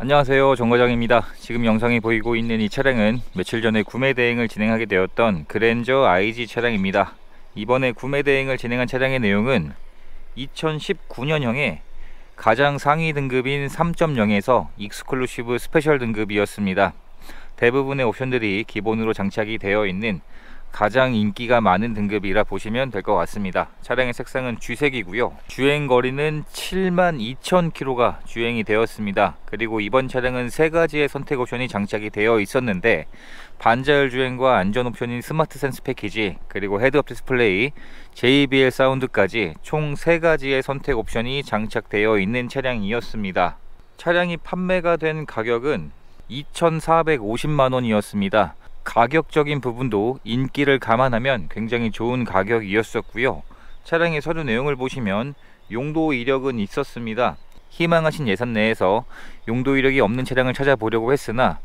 안녕하세요, 정과장입니다. 지금 영상이 보이고 있는 이 차량은 며칠 전에 구매 대행을 진행하게 되었던 그랜저 IG 차량입니다. 이번에 구매 대행을 진행한 차량의 내용은 2019년형의 가장 상위 등급인 3.0에서 익스클루시브 스페셜 등급이었습니다. 대부분의 옵션들이 기본으로 장착이 되어 있는 가장 인기가 많은 등급이라 보시면 될 것 같습니다. 차량의 색상은 쥐색이고요. 주행거리는 72,000km가 주행이 되었습니다. 그리고 이번 차량은 세 가지의 선택 옵션이 장착이 되어 있었는데, 반자율 주행과 안전 옵션인 스마트 센스 패키지, 그리고 헤드업 디스플레이, JBL 사운드까지 총 3가지의 선택 옵션이 장착되어 있는 차량이었습니다. 차량이 판매가 된 가격은 2,450만원이었습니다. 가격적인 부분도 인기를 감안하면 굉장히 좋은 가격이었었고요. 차량의 서류 내용을 보시면 용도 이력은 있었습니다. 희망하신 예산 내에서 용도 이력이 없는 차량을 찾아보려고 했으나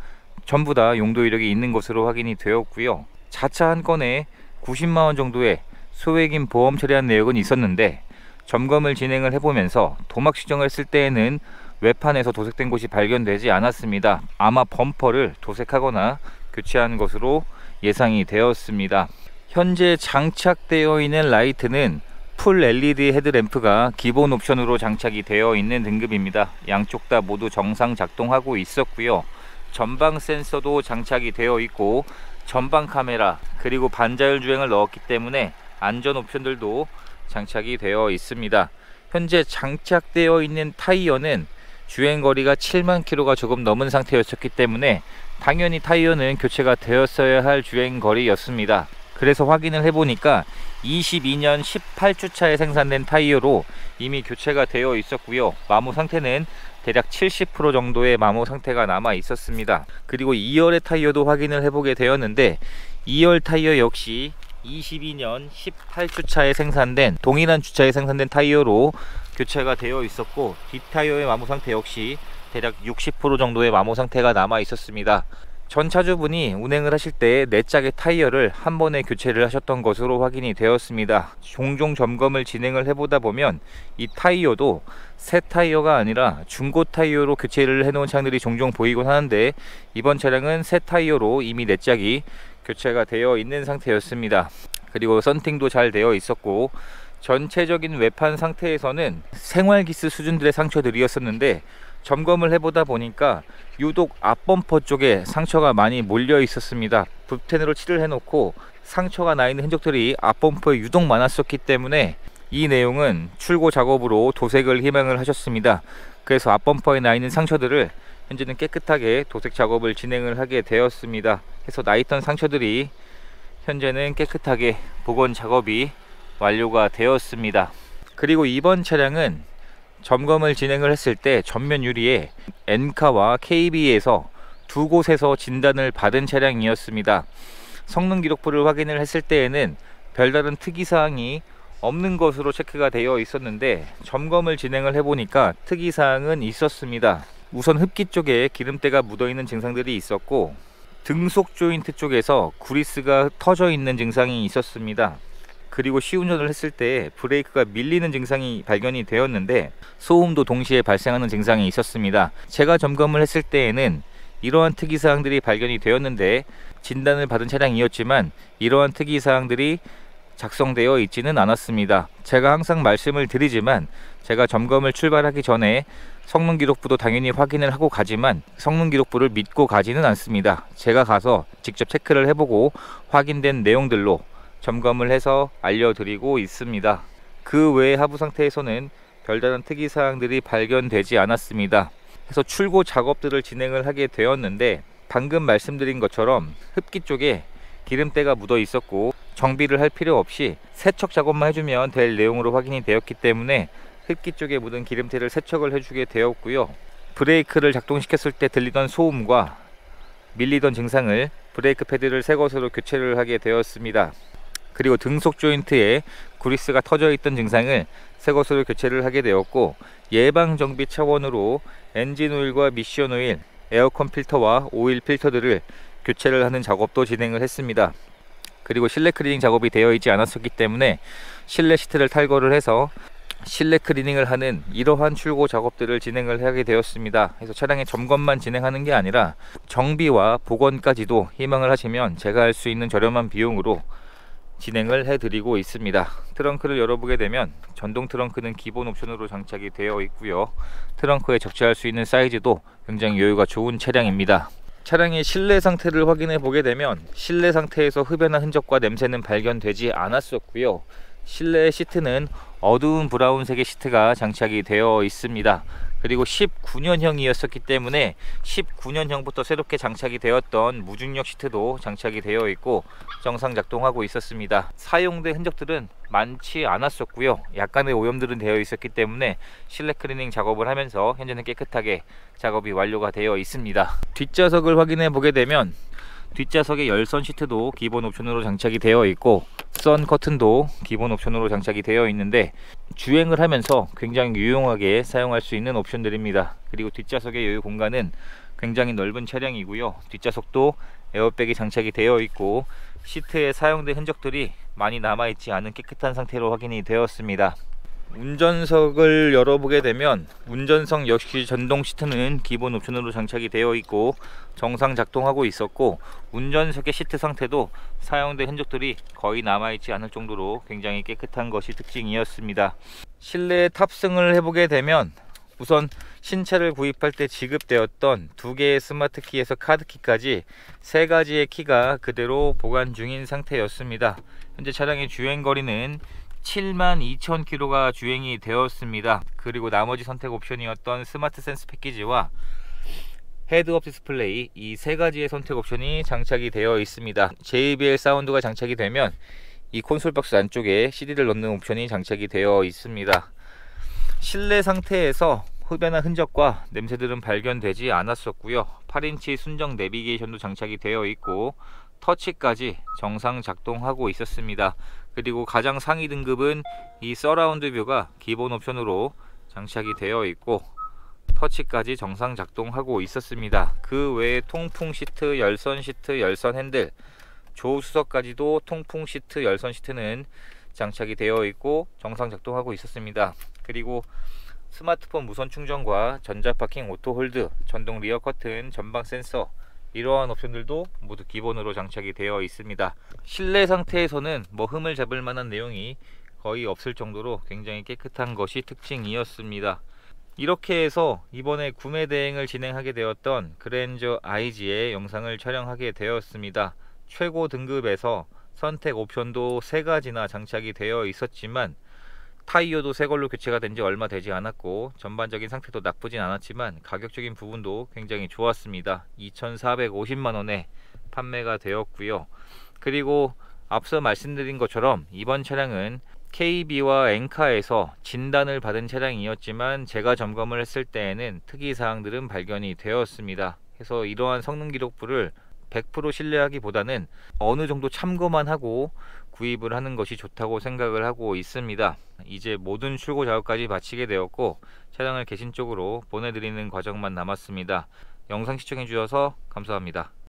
전부 다 용도 이력이 있는 것으로 확인이 되었고요. 자차 한 건에 90만원 정도의 소액인 보험 처리한 내역은 있었는데, 점검을 진행을 해보면서 도막 시정을 했을 때에는 외판에서 도색된 곳이 발견되지 않았습니다. 아마 범퍼를 도색하거나 교체한 것으로 예상이 되었습니다. 현재 장착되어 있는 라이트는 풀 LED 헤드램프가 기본 옵션으로 장착이 되어 있는 등급입니다. 양쪽 다 모두 정상 작동하고 있었고요. 전방 센서도 장착이 되어 있고, 전방 카메라 그리고 반자율 주행을 넣었기 때문에 안전 옵션들도 장착이 되어 있습니다. 현재 장착되어 있는 타이어는 주행거리가 7만 km가 조금 넘은 상태였기 때문에 당연히 타이어는 교체가 되었어야 할 주행거리였습니다. 그래서 확인을 해보니까 22년 18주차에 생산된 타이어로 이미 교체가 되어 있었고요. 마모 상태는 대략 70% 정도의 마모 상태가 남아 있었습니다. 그리고 2열의 타이어도 확인을 해보게 되었는데, 2열 타이어 역시 22년 18주차에 생산된 동일한 주차에 생산된 타이어로 교체가 되어 있었고, 뒷타이어의 마모 상태 역시 대략 60% 정도의 마모 상태가 남아 있었습니다. 전 차주분이 운행을 하실 때 4짝의 타이어를 한 번에 교체를 하셨던 것으로 확인이 되었습니다. 종종 점검을 진행을 해보다 보면 이 타이어도 새 타이어가 아니라 중고 타이어로 교체를 해놓은 차량들이 종종 보이곤 하는데, 이번 차량은 새 타이어로 이미 4짝이 교체가 되어 있는 상태였습니다. 그리고 썬팅도 잘 되어 있었고, 전체적인 외판 상태에서는 생활기스 수준들의 상처들이었었는데, 점검을 해보다 보니까 유독 앞범퍼 쪽에 상처가 많이 몰려 있었습니다. 붓텐으로 칠을 해놓고 상처가 나 있는 흔적들이 앞범퍼에 유독 많았었기 때문에 이 내용은 출고 작업으로 도색을 희망을 하셨습니다. 그래서 앞범퍼에 나 있는 상처들을 현재는 깨끗하게 도색 작업을 진행을 하게 되었습니다. 그래서 나 있던 상처들이 현재는 깨끗하게 복원 작업이 완료가 되었습니다. 그리고 이번 차량은 점검을 진행을 했을 때 전면 유리에 엔카와 KB에서 두 곳에서 진단을 받은 차량이었습니다. 성능 기록부를 확인을 했을 때에는 별다른 특이사항이 없는 것으로 체크가 되어 있었는데, 점검을 진행을 해보니까 특이사항은 있었습니다. 우선 흡기 쪽에 기름때가 묻어있는 증상들이 있었고, 등속 조인트 쪽에서 구리스가 터져 있는 증상이 있었습니다. 그리고 시운전을 했을 때 브레이크가 밀리는 증상이 발견이 되었는데, 소음도 동시에 발생하는 증상이 있었습니다. 제가 점검을 했을 때에는 이러한 특이사항들이 발견이 되었는데, 진단을 받은 차량이었지만 이러한 특이사항들이 작성되어 있지는 않았습니다. 제가 항상 말씀을 드리지만, 제가 점검을 출발하기 전에 성능 기록부도 당연히 확인을 하고 가지만 성능 기록부를 믿고 가지는 않습니다. 제가 가서 직접 체크를 해보고 확인된 내용들로 점검을 해서 알려드리고 있습니다. 그 외의 하부 상태에서는 별다른 특이사항들이 발견되지 않았습니다. 그래서 출고 작업들을 진행을 하게 되었는데, 방금 말씀드린 것처럼 흡기 쪽에 기름때가 묻어 있었고, 정비를 할 필요 없이 세척 작업만 해주면 될 내용으로 확인이 되었기 때문에 흡기 쪽에 묻은 기름때를 세척을 해주게 되었고요. 브레이크를 작동시켰을 때 들리던 소음과 밀리던 증상을 브레이크 패드를 새 것으로 교체를 하게 되었습니다. 그리고 등속 조인트에 구리스가 터져 있던 증상을 새 것으로 교체를 하게 되었고, 예방 정비 차원으로 엔진 오일과 미션 오일, 에어컨 필터와 오일 필터들을 교체를 하는 작업도 진행을 했습니다. 그리고 실내 클리닝 작업이 되어 있지 않았었기 때문에 실내 시트를 탈거를 해서 실내 클리닝을 하는 이러한 출고 작업들을 진행을 하게 되었습니다. 그래서 차량의 점검만 진행하는 게 아니라 정비와 복원까지도 희망을 하시면 제가 할 수 있는 저렴한 비용으로 진행을 해드리고 있습니다. 트렁크를 열어보게 되면 전동 트렁크는 기본 옵션으로 장착이 되어 있고요. 트렁크에 적재할 수 있는 사이즈도 굉장히 여유가 좋은 차량입니다. 차량의 실내 상태를 확인해 보게 되면 실내 상태에서 흡연한 흔적과 냄새는 발견되지 않았었고요. 실내 시트는 어두운 브라운색의 시트가 장착이 되어 있습니다. 그리고 19년형이었기 때문에 19년형부터 새롭게 장착이 되었던 무중력 시트도 장착이 되어 있고 정상 작동하고 있었습니다. 사용된 흔적들은 많지 않았었고요. 약간의 오염들은 되어 있었기 때문에 실내 클리닝 작업을 하면서 현재는 깨끗하게 작업이 완료가 되어 있습니다. 뒷좌석을 확인해 보게 되면 뒷좌석의 열선 시트도 기본 옵션으로 장착이 되어 있고 선 커튼도 기본 옵션으로 장착이 되어 있는데 주행을 하면서 굉장히 유용하게 사용할 수 있는 옵션들입니다. 그리고 뒷좌석의 여유 공간은 굉장히 넓은 차량이고요. 뒷좌석도 에어백이 장착이 되어 있고 시트에 사용된 흔적들이 많이 남아있지 않은 깨끗한 상태로 확인이 되었습니다. 운전석을 열어보게 되면 운전석 역시 전동 시트는 기본 옵션으로 장착이 되어 있고 정상 작동하고 있었고 운전석의 시트 상태도 사용된 흔적들이 거의 남아있지 않을 정도로 굉장히 깨끗한 것이 특징이었습니다. 실내 탑승을 해보게 되면 우선 신차를 구입할 때 지급되었던 2개의 스마트 키에서 카드 키까지 3가지의 키가 그대로 보관 중인 상태였습니다. 현재 차량의 주행거리는 72,000km가 주행이 되었습니다. 그리고 나머지 선택 옵션이었던 스마트 센스 패키지와 헤드업 디스플레이 이 3가지의 선택 옵션이 장착이 되어 있습니다. JBL 사운드가 장착이 되면 이 콘솔 박스 안쪽에 CD를 넣는 옵션이 장착이 되어 있습니다. 실내 상태에서 흡연한 흔적과 냄새들은 발견되지 않았었고요. 8인치 순정 내비게이션도 장착이 되어 있고 터치까지 정상 작동하고 있었습니다. 그리고 가장 상위 등급은 이 서라운드 뷰가 기본 옵션으로 장착이 되어 있고 터치까지 정상 작동하고 있었습니다. 그 외에 통풍 시트, 열선 시트, 열선 핸들, 조수석까지도 통풍 시트, 열선 시트는 장착이 되어 있고 정상 작동하고 있었습니다. 그리고 스마트폰 무선 충전과 전자파킹 오토홀드, 전동 리어 커튼, 전방 센서 이러한 옵션들도 모두 기본으로 장착이 되어 있습니다. 실내 상태에서는 흠을 잡을 만한 내용이 거의 없을 정도로 굉장히 깨끗한 것이 특징이었습니다. 이렇게 해서 이번에 구매 대행을 진행하게 되었던 그랜저 IG의 영상을 촬영하게 되었습니다. 최고 등급에서 선택 옵션도 3가지나 장착이 되어 있었지만 타이어도 새걸로 교체가 된 지 얼마 되지 않았고 전반적인 상태도 나쁘진 않았지만 가격적인 부분도 굉장히 좋았습니다. 2,450만원에 판매가 되었고요. 그리고 앞서 말씀드린 것처럼 이번 차량은 KB와 엔카에서 진단을 받은 차량이었지만 제가 점검을 했을 때에는 특이사항들은 발견이 되었습니다. 그래서 이러한 성능 기록부를 100% 신뢰하기보다는 어느 정도 참고만 하고 구입을 하는 것이 좋다고 생각을 하고 있습니다. 이제 모든 출고 작업까지 마치게 되었고 차량을 개신 쪽으로 보내드리는 과정만 남았습니다. 영상 시청해 주셔서 감사합니다.